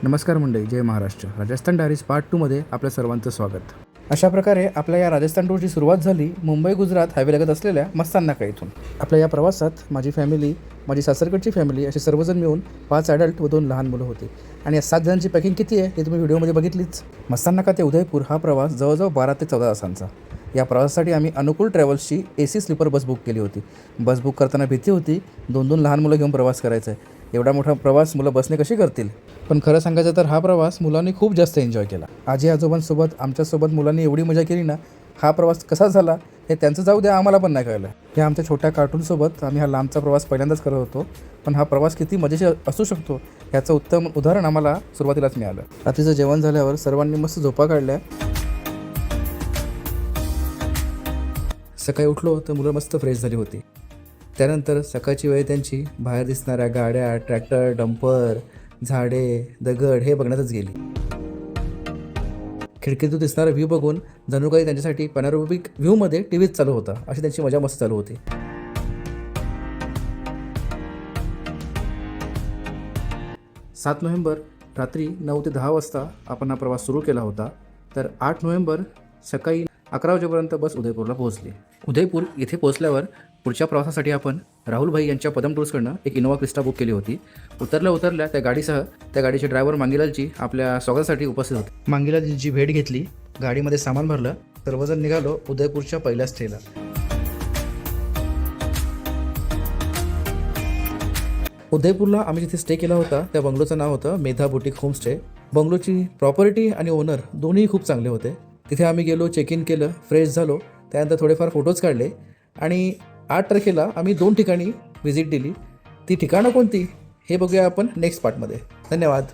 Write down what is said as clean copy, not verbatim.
नमस्कार मंडळी, जय Maharashtra. Rajasthan diaries part 2 मध्ये आपल्या सर्वांचं स्वागत. अशा प्रकारे आपल्या या राजस्थान टूरची सुरुवात झाली मुंबई गुजरात हायवे लगत असलेल्या मस्तान नाका इथून. आपल्या या प्रवासात माझी फॅमिली, माझी सासरकडची फॅमिली असे सर्वजण मिळून 5 ॲडल्ट व 2 लहान मुलं होते. आणि या 7 जणांची पॅकिंग किती आहे हे तुम्ही व्हिडिओमध्ये बघितलीच. मस्तान नाका ते उदयपूर हा प्रवास जवळजवळ 12 ते 14 तासांचा. या प्रवासासाठी आम्ही अनुकूल ट्रॅव्हल्सची AC स्लीपर बस बुक केली होती. बस बुक करताना भीती होती, 2-2 लहान मुलं घेऊन प्रवास करायचा आहे. एवढा मोठा प्रवास मुलं बसने कशी करतील. पण खरं सांगायचं तर हा प्रवास मुलांनी खूप जास्त एन्जॉय केला. आजी आजोबांसोबत आमच्यासोबत मुलांनी एवढी मजा केली ना. हा प्रवास कसा झाला हे त्यांचं जाऊ द्या, आम्हाला पण नाही कळलं. या आमच्या छोट्या कार्टूनसोबत आम्ही हा लांबचा प्रवास पहिल्यांदाच करत होतो. पण हा प्रवास किती मजेशीर असू शकतो याचं उत्तम उदाहरण आम्हाला सुरुवातीलाच मिळालं. रात्रीचं जेवण झाल्यावर सर्वांनी मस्त झोपा काढल्या. सकाळी उठलो तर मुलं मस्त फ्रेश झाली होती. त्यानंतर सकाळची वेळ त्यांची बाहेर दिसणाऱ्या गाड्या, ट्रॅक्टर, डंपर, झाडे, दगड हे बघण्यातच गेली. खिडकीतून दिसणारा व्ह्यू बघून जणू काही त्यांच्यासाठी पॅनोरॅमिक व्ह्यूमध्ये टीव्हीच चालू होता, अशी त्यांची मजा मस्त चालू होती. 7 नोव्हेंबर रात्री 9 ते 10 वाजता आपण हा प्रवास सुरू केला होता. तर 8 नोव्हेंबर सकाळी 11 वाजेपर्यंत बस उदयपूरला पोहोचली. उदयपूर येथे पोहोचल्यावर पुढच्या प्रवासासाठी आपण राहुलभाई यांच्या पदम टूर्सकडनं एक इनोवा क्रिस्टा बुक केली होती. उतरल्या त्या गाडीसह त्या गाडीचे ड्रायव्हर मांगीलालजी आपल्या स्वागतासाठी उपस्थित होते. मांगीलालजींची भेट घेतली, गाडीमध्ये सामान भरलं, सर्वजण निघालो उदयपूरच्या पहिल्या स्टेला. उदयपूरला आम्ही जिथे स्टे केला होता त्या बंगलोचं नाव होतं मेधा बुटीक होमस्टे. बंगलोची प्रॉपर्टी आणि ओनर दोन्ही खूप चांगले होते. तिथे आम्ही गेलो, चेक इन केलं, फ्रेश झालो, त्यानंतर थोडेफार फोटोज काढले आणि 8 तारखेला आम्ही 2 ठिकाणी व्हिजिट दिली. ती ठिकाणं कोणती हे बघूया आपण नेक्स्ट पार्टमध्ये. धन्यवाद.